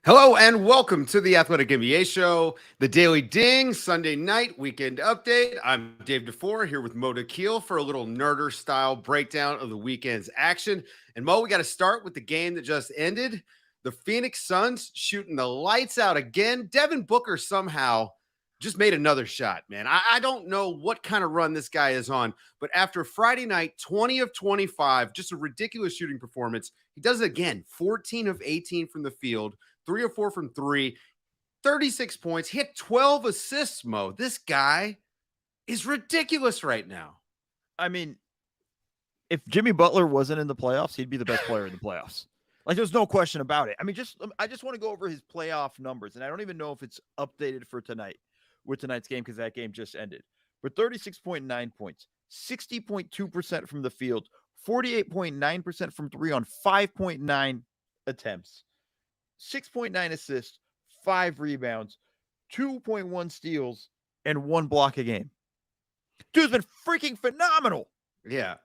Hello and welcome to the Athletic NBA Show, the Daily Ding, Sunday night weekend update. I'm Dave DuFour here with Mo Dakhil for a little nerder style breakdown of the weekend's action. And Mo, we got to start with the game that just ended. The Phoenix Suns shooting the lights out again. Devin Booker somehow just made another shot, man. I don't know what kind of run this guy is on, but after Friday night, 20 of 25, just a ridiculous shooting performance. He does it again, 14 of 18 from the field. 3 or 4 from 3, 36 points, hit 12 assists, Mo. This guy is ridiculous right now. I mean, if Jimmy Butler wasn't in the playoffs, he'd be the best player in the playoffs. Like, there's no question about it. I mean, I just want to go over his playoff numbers, and I don't even know if it's updated for tonight with tonight's game because that game just ended. But 36.9 points, 60.2% from the field, 48.9% from three on 5.9 attempts. 6.9 assists, 5 rebounds, 2.1 steals, and 1 block a game. Dude's been freaking phenomenal. Yeah.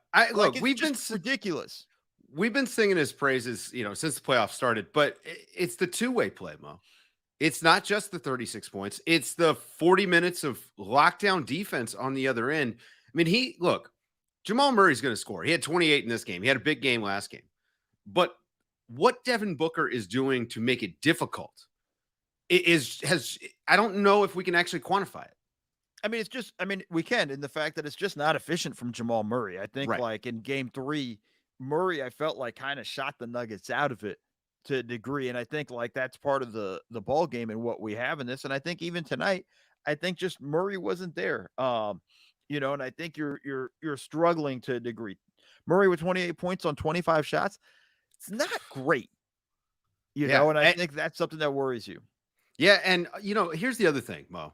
We've been ridiculous. We've been singing his praises, since the playoffs started, but it's the two-way play, Mo. It's not just the 36 points. It's the 40 minutes of lockdown defense on the other end. I mean, Jamal Murray's going to score. He had 28 in this game. He had a big game last game. But what Devin Booker is doing to make it difficult I don't know if we can actually quantify it. I mean, we can, in the fact that it's just not efficient from Jamal Murray. I think Right. like in game 3, Murray, I felt like kind of shot the Nuggets out of it to a degree. And I think like that's part of the ball game and what we have in this. And I think even tonight, I think just Murray wasn't there. And I think you're struggling to a degree. Murray with 28 points on 25 shots. It's not great, and I think that's something that worries you. Yeah, and, here's the other thing, Mo.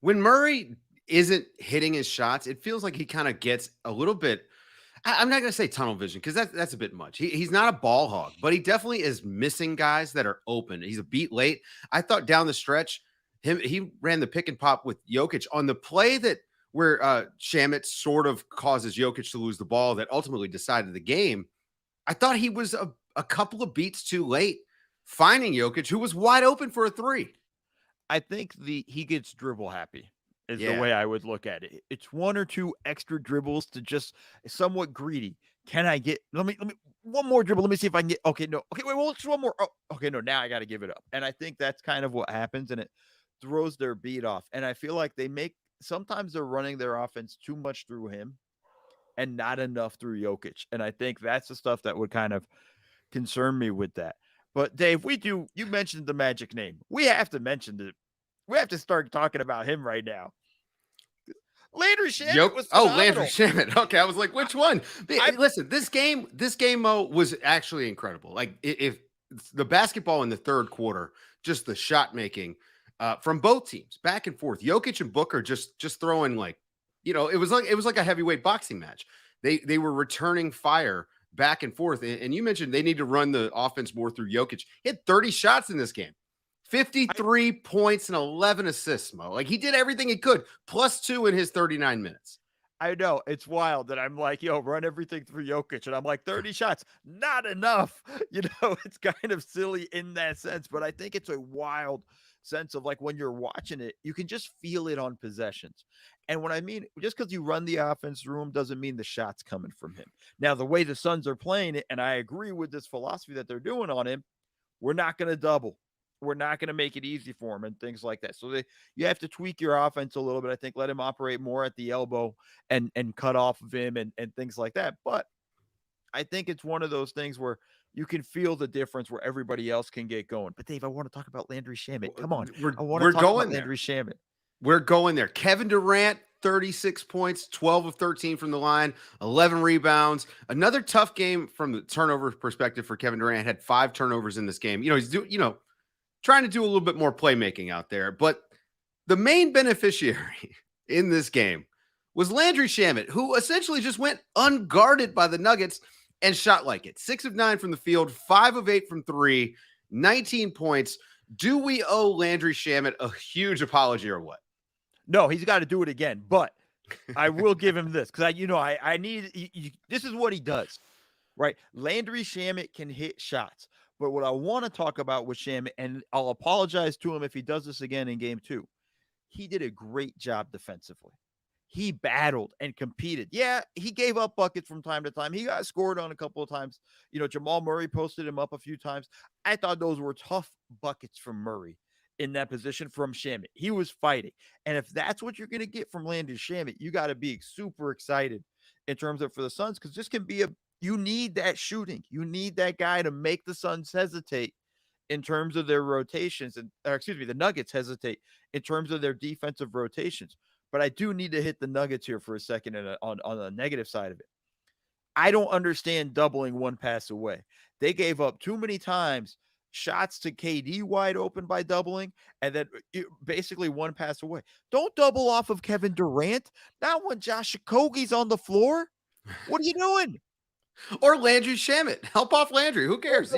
When Murray isn't hitting his shots, it feels like he kind of gets a little bit – I'm not going to say tunnel vision because that's a bit much. He's not a ball hog, but he definitely is missing guys that are open. He's a beat late. I thought down the stretch, he ran the pick and pop with Jokic on the play where Shamet sort of causes Jokic to lose the ball that ultimately decided the game. I thought he was a couple of beats too late finding Jokic, who was wide open for a 3. I think he gets dribble happy is the way I would look at it. It's 1 or 2 extra dribbles to just somewhat greedy. Can I get let me one more dribble? Let me see if I can get wait, just one more. Oh, okay, no, now I got to give it up. And I think that's kind of what happens, and it throws their beat off. And I feel like sometimes they're running their offense too much through him and not enough through Jokic. And I think that's the stuff that would kind of concern me with that. But Dave, you mentioned the magic name. We have to mention it. We have to start talking about him right now. Landry Shamet was phenomenal. Landry Shamet. Okay, I was like, which one? Listen, this game, Mo, was actually incredible. Like, if the basketball in the third quarter, just the shot making from both teams, back and forth. Jokic and Booker just throwing it was like a heavyweight boxing match. They were returning fire back and forth. And you mentioned they need to run the offense more through Jokic. He had 30 shots in this game, 53 points and 11 assists, Mo. Like, he did everything he could, +2 in his 39 minutes. I know. It's wild that I'm like, run everything through Jokic. And I'm like, 30 shots, not enough. It's kind of silly in that sense. But I think it's a wild sense of like when you're watching it, you can just feel it on possessions. And what I mean, just because you run the offense through him doesn't mean the shot's coming from him. Now, the way the Suns are playing it, and I agree with this philosophy that they're doing on him, we're not going to double. We're not going to make it easy for him and things like that. So you have to tweak your offense a little bit. I think let him operate more at the elbow and cut off of him and things like that. But I think it's one of those things where you can feel the difference where everybody else can get going. But Dave, I want to talk about Landry Shamet. Come on. I want to talk about Landry Shamet. We're going there. Kevin Durant, 36 points, 12 of 13 from the line, 11 rebounds. Another tough game from the turnover perspective for Kevin Durant. Had 5 turnovers in this game. He's trying to do a little bit more playmaking out there. But the main beneficiary in this game was Landry Shamet, who essentially just went unguarded by the Nuggets and shot like it. 6 of 9 from the field, 5 of 8 from 3, 19 points. Do we owe Landry Shamet a huge apology or what? No, he's got to do it again. But I will give him this because I need this is what he does, right? Landry Shamet can hit shots, But what I want to talk about with Shamit, and I'll apologize to him if he does this again in game 2, he did a great job defensively. He battled and competed. Yeah, he gave up buckets from time to time. He got scored on a couple of times. Jamal Murray posted him up a few times. I thought those were tough buckets from Murray in that position from Shamit. He was fighting. And if that's what you're going to get from Landon Shamit, you got to be super excited in terms of for the Suns, because this can be you need that shooting. You need that guy to make the Suns hesitate in terms of their rotations, the Nuggets hesitate in terms of their defensive rotations. But I do need to hit the Nuggets here for a second on the negative side of it. I don't understand doubling one pass away. They gave up too many times shots to KD wide open by doubling, and then basically one pass away. Don't double off of Kevin Durant. Not when Josh Okogie's on the floor. What are you doing? Or Landry Shamit. Help off Landry. Who cares?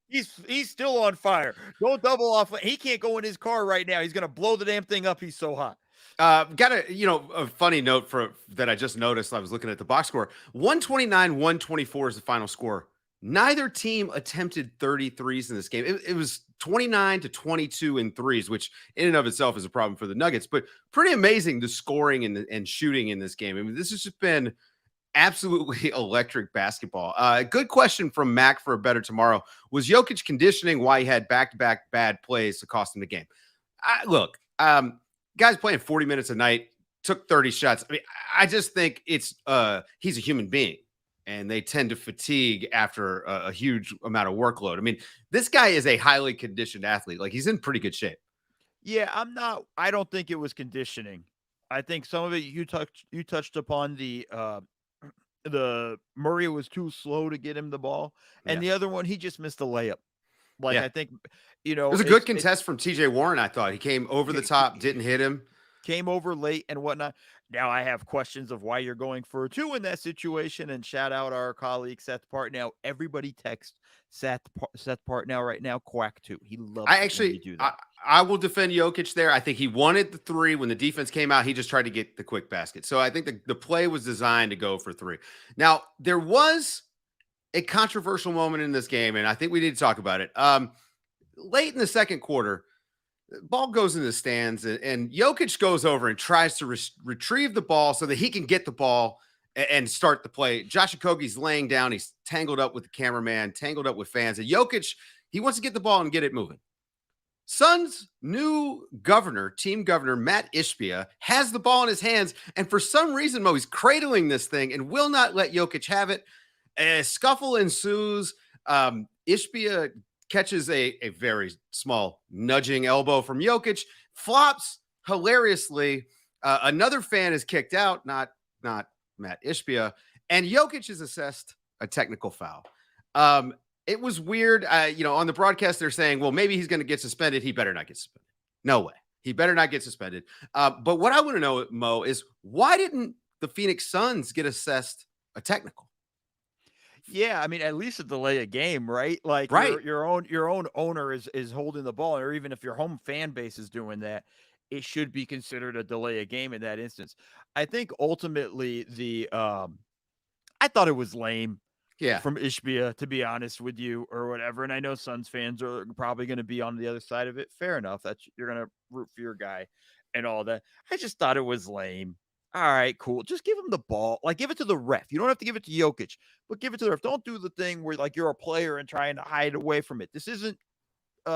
He's still on fire. Don't double off. He can't go in his car right now. He's going to blow the damn thing up. He's so hot. Got a funny note that I just noticed. I was looking at the box score. 129-124 is the final score. Neither team attempted 33s in this game. It was 29-22 in threes, which in and of itself is a problem for the Nuggets, but pretty amazing the scoring and shooting in this game. I mean, this has just been absolutely electric basketball. Good question from Mac for a better tomorrow. Was Jokic conditioning why he had back-to-back bad plays to cost him the game? Look, guys playing 40 minutes a night, took 30 shots. I mean, I just think he's a human being, and they tend to fatigue after a huge amount of workload. I mean, this guy is a highly conditioned athlete. Like, he's in pretty good shape. Yeah, I don't think it was conditioning. I think some of it you touched upon the Murray was too slow to get him the ball, and the other one, he just missed a layup. I think, it was a good contest from TJ Warren. I thought he came over the top, didn't hit him, came over late and whatnot. Now I have questions of why you're going for a 2 in that situation. And shout out our colleague Seth Partnow. Everybody text Seth Partnow right now. Quack 2. He loves. To do that. I will defend Jokic there. I think he wanted the 3 when the defense came out. He just tried to get the quick basket. So I think the play was designed to go for 3. Now there was a controversial moment in this game, and I think we need to talk about it. Late in the second quarter, the ball goes in the stands, and Jokic goes over and tries to retrieve the ball so that he can get the ball and start the play. Josh Okogie's laying down. He's tangled up with the cameraman, tangled up with fans. And Jokic, he wants to get the ball and get it moving. Suns' new team governor, Matt Ishbia, has the ball in his hands. And for some reason, Mo, he's cradling this thing and will not let Jokic have it. A scuffle ensues. Ishbia catches a very small nudging elbow from Jokic, flops hilariously. Another fan is kicked out, not Matt Ishbia, and Jokic is assessed a technical foul. It was weird. On the broadcast, they're saying, well, maybe he's going to get suspended. He better not get suspended. No way. He better not get suspended. But what I want to know, Mo, is why didn't the Phoenix Suns get assessed a technical? Yeah, I mean, at least a delay a game, right? Like, right. Your own owner is holding the ball, or even if your home fan base is doing that, it should be considered a delay a game in that instance. I think ultimately I thought it was lame. Yeah, from Ishbia, to be honest with you, or whatever. And I know Suns fans are probably going to be on the other side of it. Fair enough. You're going to root for your guy and all that. I just thought it was lame. All right, cool. Just give him the ball. Like, give it to the ref. You don't have to give it to Jokic, but give it to the ref. Don't do the thing where, like, you're a player and trying to hide away from it. This isn't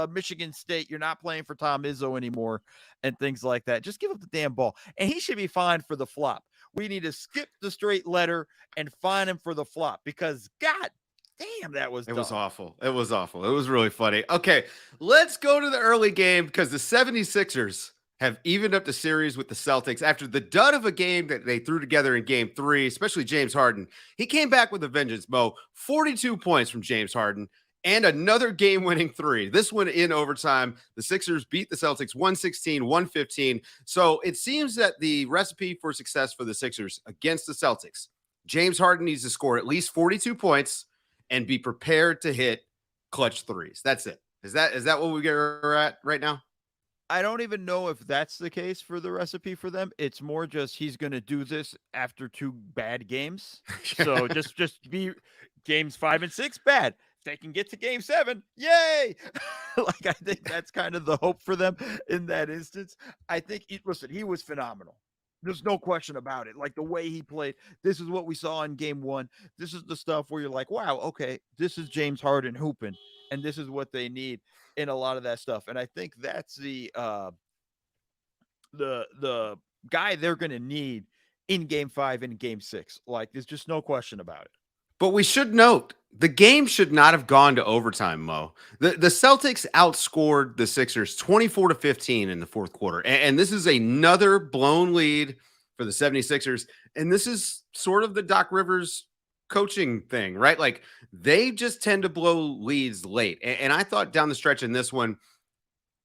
Michigan State. You're not playing for Tom Izzo anymore and things like that. Just give him the damn ball. And he should be fined for the flop. We need to skip the straight letter and fine him for the flop, because God damn, that was dumb. It was awful. It was awful. It was really funny. Okay, let's go to the early game, because the 76ers have evened up the series with the Celtics after the dud of a game that they threw together in game 3, especially James Harden. He came back with a vengeance, Mo. 42 points from James Harden and another game-winning 3. This one in overtime. The Sixers beat the Celtics 116-115. So it seems that the recipe for success for the Sixers against the Celtics, James Harden needs to score at least 42 points and be prepared to hit clutch 3s. That's it. Is that what we're at right now? I don't even know if that's the case for the recipe for them. It's more just he's going to do this after 2 bad games. So just be games 5 and 6 bad. they can get to game 7. Yay. Like, I think that's kind of the hope for them in that instance. I think, listen, he was phenomenal. There's no question about it. Like, the way he played, this is what we saw in game 1. This is the stuff where you're like, wow, okay, this is James Harden hooping, and this is what they need in a lot of that stuff. And I think that's the guy they're going to need in game 5 and game 6. Like, there's just no question about it. But we should note the game should not have gone to overtime, Mo. The Celtics outscored the Sixers 24-15 in the fourth quarter. And this is another blown lead for the 76ers. And this is sort of the Doc Rivers coaching thing, right? Like, they just tend to blow leads late. And I thought down the stretch in this one,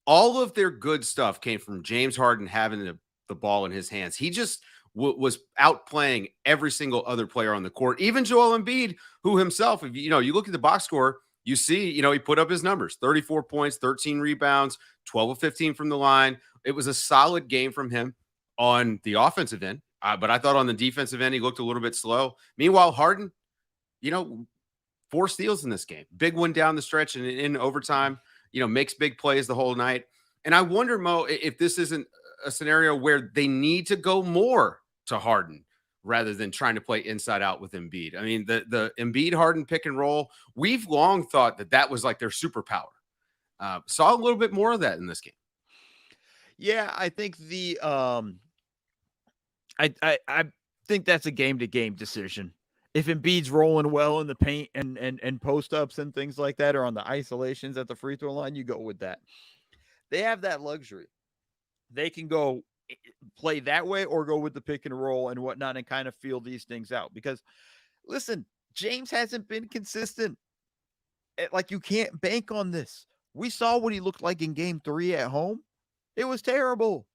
all of their good stuff came from James Harden having the ball in his hands. He just was outplaying every single other player on the court, even Joel Embiid, who himself, if you look at the box score, you see, he put up his numbers, 34 points, 13 rebounds, 12 of 15 from the line. It was a solid game from him on the offensive end. But I thought on the defensive end, he looked a little bit slow. Meanwhile, Harden, 4 steals in this game, big one down the stretch and in overtime, makes big plays the whole night. And I wonder, Mo, if this isn't a scenario where they need to go more to Harden rather than trying to play inside out with Embiid. I mean, the Embiid Harden pick and roll, we've long thought that was like their superpower. Saw a little bit more of that in this game. Yeah, I think the I think that's a game to game decision. If Embiid's rolling well in the paint and post ups and things like that, or on the isolations at the free throw line, you go with that. They have that luxury. They can go play that way or go with the pick and roll and whatnot and kind of feel these things out. Because, listen, James hasn't been consistent. Like, you can't bank on this. We saw what he looked like in game 3 at home. It was terrible.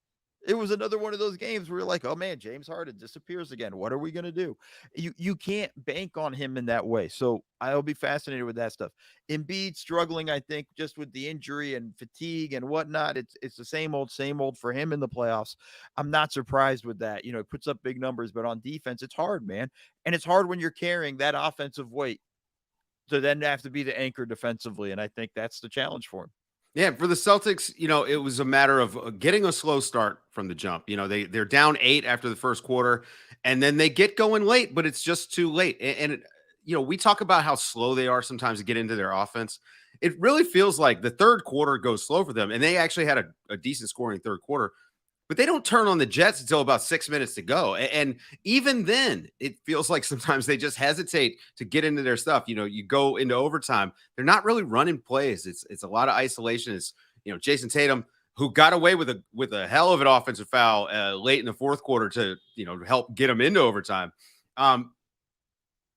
It was another one of those games where you're like, oh man, James Harden disappears again. What are we going to do? You can't bank on him in that way. So I'll be fascinated with that stuff. Embiid struggling, I think, just with the injury and fatigue and whatnot. It's the same old for him in the playoffs. I'm not surprised with that. It puts up big numbers, but on defense, it's hard, man. And it's hard when you're carrying that offensive weight to then have to be the anchor defensively. And I think that's the challenge for him. Yeah, for the Celtics, it was a matter of getting a slow start from the jump. They're down 8 after the first quarter, and then they get going late, but it's just too late. And we talk about how slow they are sometimes to get into their offense. It really feels like the third quarter goes slow for them, and they actually had a decent scoring third quarter. But they don't turn on the Jets until about 6 minutes to go. And even then, it feels like sometimes they just hesitate to get into their stuff. You go into overtime, they're not really running plays. It's a lot of isolation. It's, Jason Tatum, who got away with a hell of an offensive foul late in the fourth quarter to, help get them into overtime.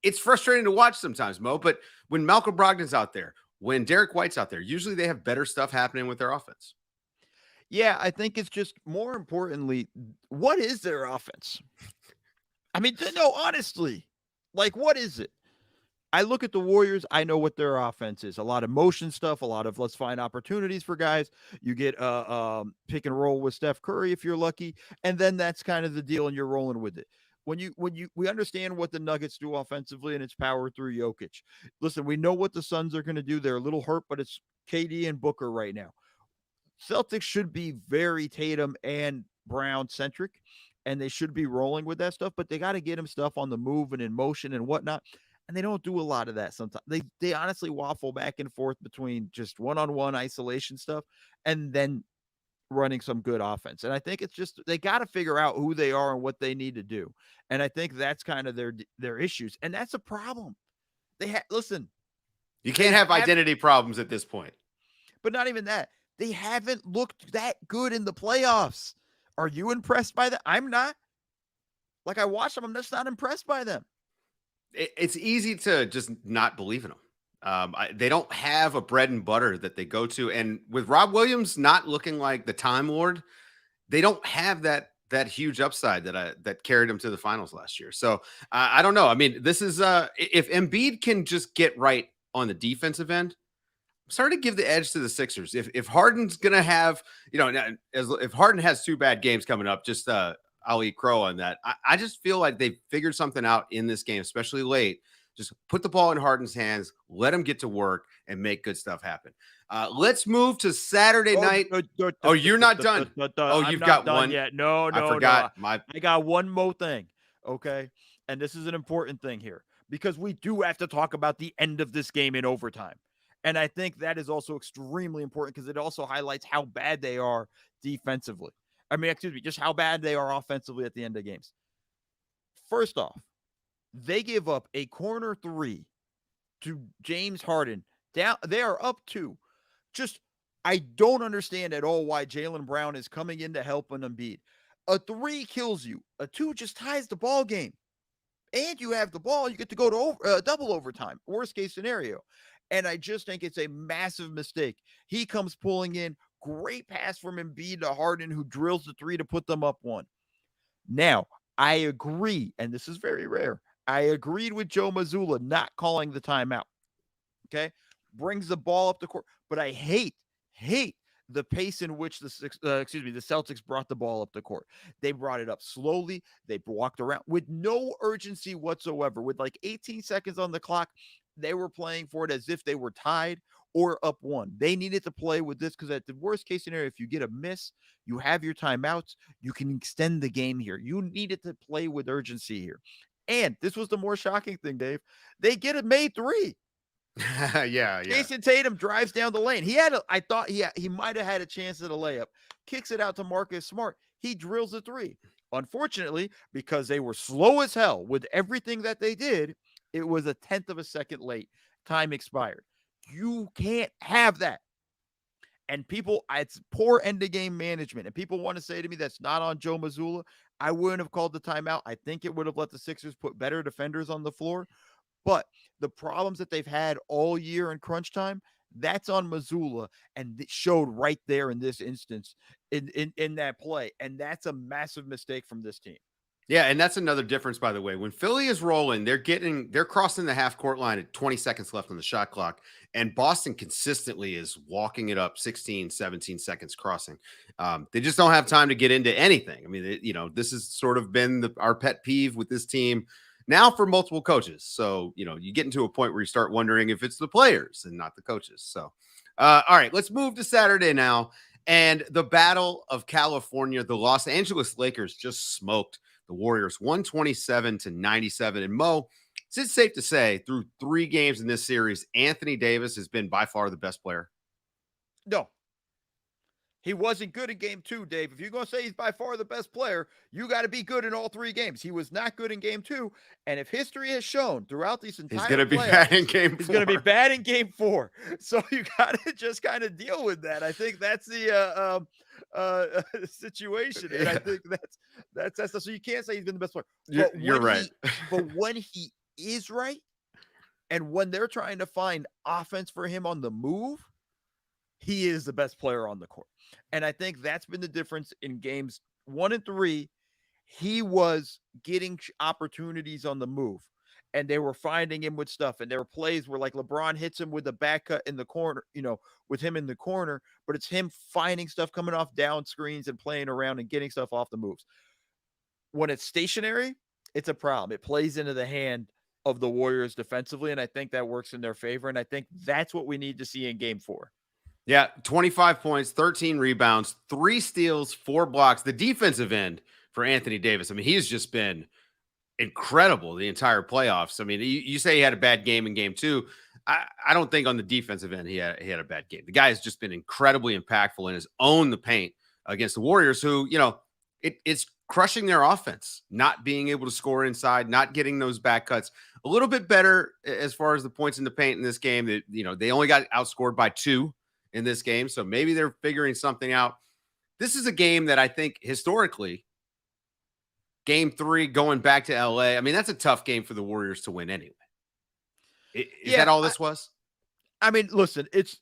It's frustrating to watch sometimes, Mo, but when Malcolm Brogdon's out there, when Derek White's out there, usually they have better stuff happening with their offense. Yeah, I think it's just more importantly, what is their offense? I mean, no, honestly, like, what is it? I look at the Warriors, I know what their offense is. A lot of motion stuff, a lot of let's find opportunities for guys. You get pick and roll with Steph Curry if you're lucky, and then that's kind of the deal, and you're rolling with it. We understand what the Nuggets do offensively, and it's power through Jokic. Listen, we know what the Suns are going to do. They're a little hurt, but it's KD and Booker right now. Celtics should be very Tatum and Brown centric, and they should be rolling with that stuff, but they got to get him stuff on the move and in motion and whatnot. And they don't do a lot of that sometimes. They honestly waffle back and forth between just one-on-one isolation stuff and then running some good offense. And I think it's just, they got to figure out who they are and what they need to do. And I think that's kind of their issues. And that's a problem. Listen, you can't have identity problems at this point. But not even that. They haven't looked that good in the playoffs. Are you impressed by that? I'm not. Like, I watch them, I'm just not impressed by them. It's easy to just not believe in them. They don't have a bread and butter that they go to. And with Rob Williams not looking like the Time Lord, they don't have that huge upside that carried them to the finals last year. So I don't know. I mean, this is if Embiid can just get right on the defensive end, I'm starting to give the edge to the Sixers. If Harden's going to have, if Harden has 2 bad games coming up, just I'll eat crow on that. I just feel like they've figured something out in this game, especially late, Just put the ball in Harden's hands, let him get to work, and make good stuff happen. Let's move to Saturday night. Oh, you're not done. Oh, I'm you've not got done one. yet. No. I forgot. I got one more thing. Okay. And this is an important thing here because we do have to talk about the end of this game in overtime. And I think that is also extremely important because it also highlights how bad they are defensively. I mean, excuse me, just how bad they are offensively at the end of games. First off, they give up a corner three to James Harden. Down, they are up two. Just, I don't understand at all why Jaylen Brown is coming in to help an Embiid. A three kills you. A two just ties the ball game. And you have the ball. You get to go to double overtime. Worst case scenario. And I just think it's a massive mistake. He comes pulling in. Great pass from Embiid to Harden, who drills the three to put them up one. Now, I agree, and this is very rare. I agreed with Joe Mazzulla not calling the timeout. Okay? Brings the ball up the court. But I hate the pace in which the Celtics brought the ball up the court. They brought it up slowly. They walked around with no urgency whatsoever. With like 18 seconds on the clock, they were playing for it as if they were tied or up one. They needed to play with this because at the worst case scenario, if you get a miss, you have your timeouts. You can extend the game here. You needed to play with urgency here. And this was the more shocking thing, Dave. They get a made three. Yeah. Jason Tatum drives down the lane. I thought he might have had a chance at a layup. Kicks it out to Marcus Smart. He drills a three. Unfortunately, because they were slow as hell with everything that they did, it was a 10th of a second late. Time expired. You can't have that. And it's poor end of game management. And people want to say to me that's not on Joe Mazzulla. I wouldn't have called the timeout. I think it would have let the Sixers put better defenders on the floor. But the problems that they've had all year in crunch time, that's on Mazzulla, and it showed right there in this instance in that play. And that's a massive mistake from this team. Yeah, and that's another difference, by the way. When Philly is rolling, they're crossing the half court line at 20 seconds left on the shot clock, and Boston consistently is walking it up 16, 17 seconds crossing. They just don't have time to get into anything. I mean, this has sort of been our pet peeve with this team now for multiple coaches. So, you get into a point where you start wondering if it's the players and not the coaches. So, all right, let's move to Saturday now. And the Battle of California, the Los Angeles Lakers just smoked the Warriors 127-97. And Mo, it's safe to say through 3 games in this series, Anthony Davis has been by far the best player. No. He wasn't good in game 2, Dave. If you're going to say he's by far the best player, you got to be good in all 3 games. He was not good in game 2. And if history has shown throughout these entire he's going to be bad in game 4. He's going to be bad in game 4. So you got to just kind of deal with that. I think that's the situation. And I think that's so you can't say he's been the best player. You're right. But when he is right, and when they're trying to find offense for him on the move, he is the best player on the court. And I think that's been the difference in games 1 and 3. He was getting opportunities on the move, and they were finding him with stuff. And there were plays where like LeBron hits him with a back cut in the corner, with him in the corner, but it's him finding stuff coming off down screens and playing around and getting stuff off the moves. When it's stationary, it's a problem. It plays into the hand of the Warriors defensively, and I think that works in their favor. And I think that's what we need to see in game 4. Yeah, 25 points, 13 rebounds, 3 steals, 4 blocks. The defensive end for Anthony Davis, I mean, he's just been incredible the entire playoffs. I mean, you say he had a bad game in game 2. I don't think on the defensive end he had a bad game. The guy has just been incredibly impactful and has owned the paint against the Warriors, who, it's crushing their offense, not being able to score inside, not getting those back cuts. A little bit better as far as the points in the paint in this game. That they only got outscored by 2 in this game. So maybe they're figuring something out. This is a game that I think historically, game 3 going back to LA, I mean, that's a tough game for the Warriors to win anyway. Is that all this was? I mean, listen, it's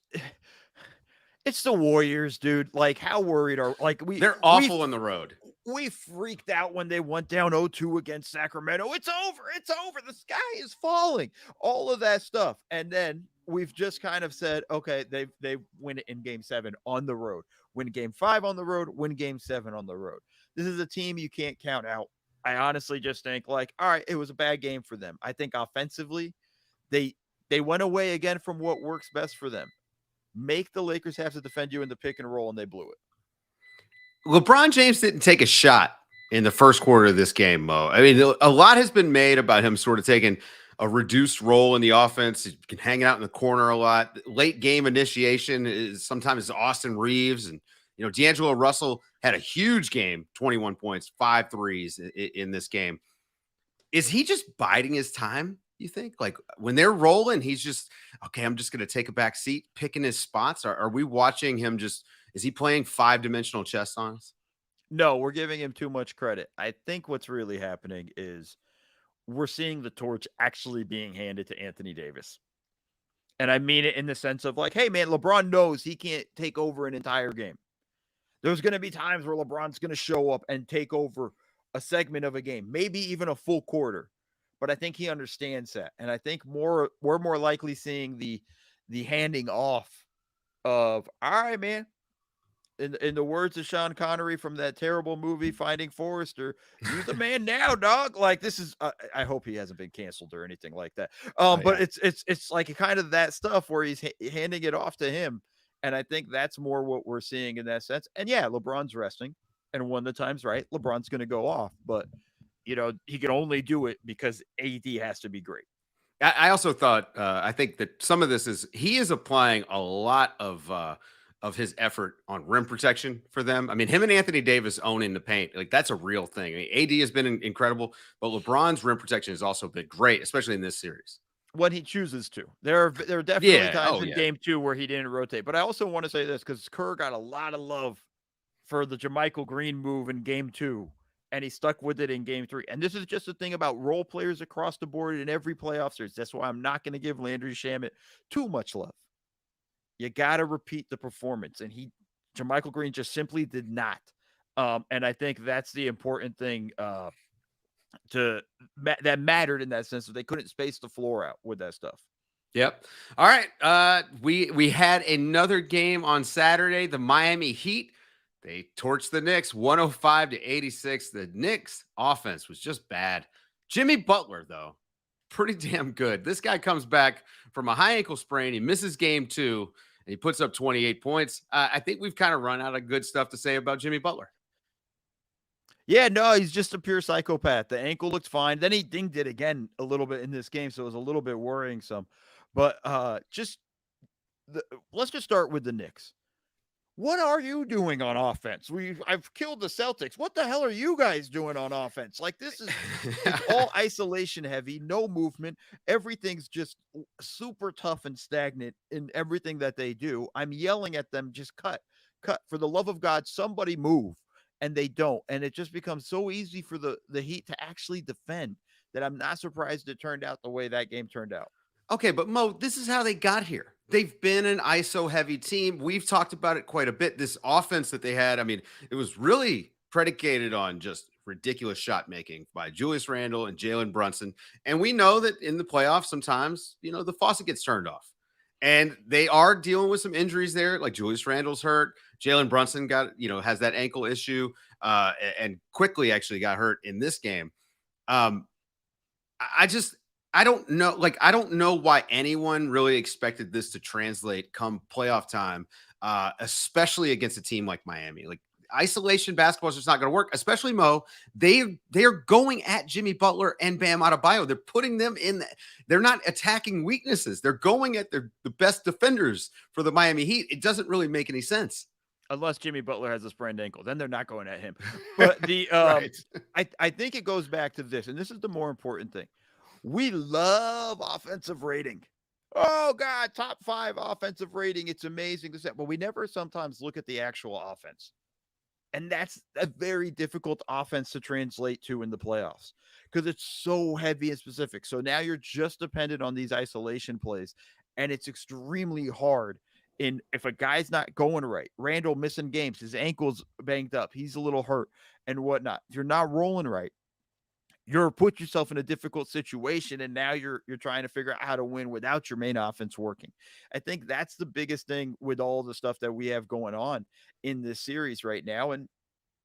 the Warriors, dude. Like, how worried are they're awful on the road. We freaked out when they went down 0-2 against Sacramento. It's over. It's over. The sky is falling. All of that stuff. And then we've just kind of said, okay, they win it in game 7 on the road, win game 5 on the road, win game 7 on the road. This is a team you can't count out. I honestly just think all right, it was a bad game for them. I think offensively, They went away again from what works best for them. Make the Lakers have to defend you in the pick and roll, and they blew it. LeBron James didn't take a shot in the first quarter of this game, Mo. I mean, a lot has been made about him sort of taking a reduced role in the offense. He's been hanging out in the corner a lot. Late game initiation is sometimes Austin Reeves. And, D'Angelo Russell had a huge game, 21 points, 5 threes in this game. Is he just biding his time, you think? Like when they're rolling, he's just, okay, I'm just going to take a back seat, picking his spots. Are we watching him is he playing 5-dimensional chess on us? No, we're giving him too much credit. I think what's really happening is we're seeing the torch actually being handed to Anthony Davis. And I mean it in the sense of like, hey, man, LeBron knows he can't take over an entire game. There's going to be times where LeBron's going to show up and take over a segment of a game, maybe even a full quarter. But I think he understands that. And I think we're more likely seeing the handing off of, all right, man, in the words of Sean Connery from that terrible movie Finding Forrester, you the man now, dog. Like this is I hope he hasn't been canceled or anything like that. But yeah. It's like kind of that stuff where he's handing it off to him, and I think that's more what we're seeing in that sense. And yeah, LeBron's resting, and when the time's right, LeBron's going to go off, but he can only do it because AD has to be great. I also thought I think that some of this is he is applying a lot of his effort on rim protection for them. I mean, him and Anthony Davis owning the paint, like that's a real thing. I mean, AD has been incredible, but LeBron's rim protection has also been great, especially in this series. When he chooses to. There are definitely times in game 2 where he didn't rotate. But I also want to say this because Kerr got a lot of love for the JaMychal Green move in game 2, and he stuck with it in game 3. And this is just the thing about role players across the board in every playoff series. That's why I'm not going to give Landry Shamet too much love. You got to repeat the performance. And JaMychal Green just simply did not. And I think that's the important thing that mattered in that sense that they couldn't space the floor out with that stuff. Yep. All right. We had another game on Saturday. The Miami Heat, they torched the Knicks 105-86. The Knicks offense was just bad. Jimmy Butler, though, pretty damn good. This guy comes back from a high ankle sprain. He misses game 2, and he puts up 28 points. I think we've kind of run out of good stuff to say about Jimmy Butler. Yeah, no, he's just a pure psychopath. The ankle looked fine. Then he dinged it again a little bit in this game, so it was a little bit worrying some. But let's just start with the Knicks. What are you doing on offense? I've killed the Celtics. What the hell are you guys doing on offense? Like this is it's all isolation heavy, no movement. Everything's just super tough and stagnant in everything that they do. I'm yelling at them, just cut. For the love of God, somebody move. And they don't. And it just becomes so easy for the Heat to actually defend that I'm not surprised it turned out the way that game turned out. Okay, but Mo, this is how they got here. They've been an ISO heavy team. We've talked about it quite a bit. This offense that they had, I mean, it was really predicated on just ridiculous shot making by Julius Randle and Jalen Brunson. And we know that in the playoffs, sometimes, the faucet gets turned off. And they are dealing with some injuries there. Like Julius Randle's hurt. Jalen Brunson has that ankle issue and quickly actually got hurt in this game. I don't know. Like, I don't know why anyone really expected this to translate come playoff time, especially against a team like Miami. Like, isolation basketball is just not going to work, especially Mo. They're going at Jimmy Butler and Bam Adebayo. They're putting them in. They're not attacking weaknesses. They're going at the best defenders for the Miami Heat. It doesn't really make any sense. Unless Jimmy Butler has a sprained ankle, then they're not going at him. But Right. I think it goes back to this, and this is the more important thing. We love offensive rating. Oh, God, top 5 offensive rating. It's amazing. But we never sometimes look at the actual offense. And that's a very difficult offense to translate to in the playoffs because it's so heavy and specific. So now you're just dependent on these isolation plays, and it's extremely hard. If a guy's not going right, Randall missing games, his ankle's banged up, he's a little hurt and whatnot. If you're not rolling right, you're put yourself in a difficult situation, and now you're trying to figure out how to win without your main offense working. I think that's the biggest thing with all the stuff that we have going on in this series right now. And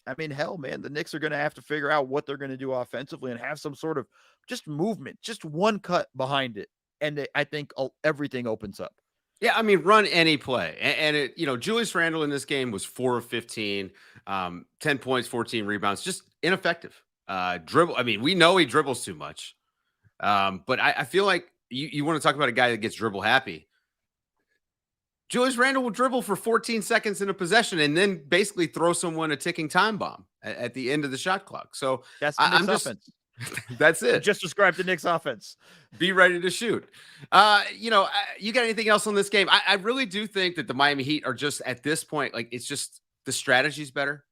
I mean, hell, man, the Knicks are going to have to figure out what they're going to do offensively and have some sort of just movement, just one cut behind it and I think everything opens up. Yeah, I mean, run any play. Julius Randle in this game was 4 of 15, 10 points, 14 rebounds, just ineffective. Dribble. I mean, we know he dribbles too much. But I feel like you want to talk about a guy that gets dribble happy. Julius Randle will dribble for 14 seconds in a possession and then basically throw someone a ticking time bomb at the end of the shot clock. So That's the Knicks I'm just, offense. that's it. Just describe the Knicks offense. Be ready to shoot. You got anything else on this game? I really do think that the Miami Heat are just at this point, like it's just the strategy's better.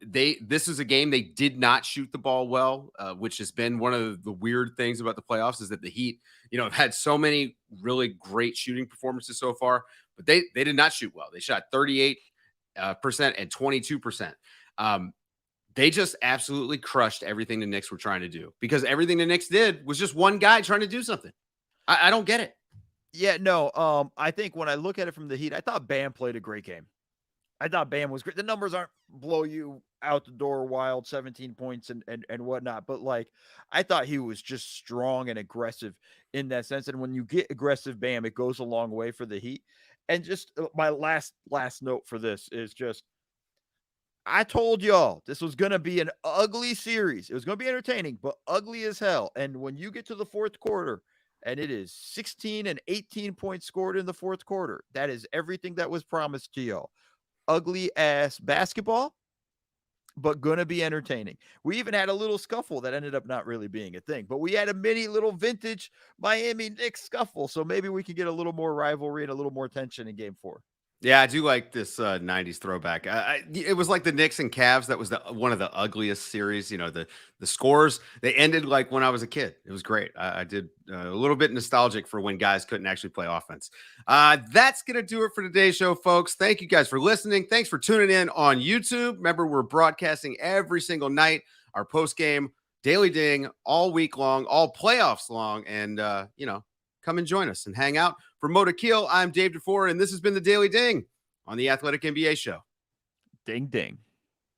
This is a game they did not shoot the ball well, which has been one of the weird things about the playoffs is that the Heat, have had so many really great shooting performances so far, but they did not shoot well. They shot 38% and 22%. They just absolutely crushed everything the Knicks were trying to do because everything the Knicks did was just one guy trying to do something. I don't get it. Yeah, no. I think when I look at it from the Heat, I thought Bam played a great game. I thought Bam was great. The numbers aren't blow you out the door wild, 17 points and whatnot, but like I thought he was just strong and aggressive in that sense. And when you get aggressive Bam, it goes a long way for the Heat. And just my last note for this is just I told y'all this was going to be an ugly series. It was going to be entertaining, but ugly as hell. And when you get to the fourth quarter and it is 16 and 18 points scored in the fourth quarter, that is everything that was promised to y'all. Ugly ass basketball, but going to be entertaining. We even had a little scuffle that ended up not really being a thing, but we had a mini little vintage Miami Knicks scuffle. So maybe we can get a little more rivalry and a little more tension in game 4. Yeah, I do like this 90s throwback. It was like the Knicks and Cavs. That was one of the ugliest series. The scores, they ended like when I was a kid. It was great. I did a little bit nostalgic for when guys couldn't actually play offense. That's going to do it for today's show, folks. Thank you guys for listening. Thanks for tuning in on YouTube. Remember, we're broadcasting every single night, our post-game Daily Ding all week long, all playoffs long. And, come and join us and hang out. For Mo Keel, I'm Dave DuFour, and this has been the Daily Ding on the Athletic NBA Show. Ding, ding.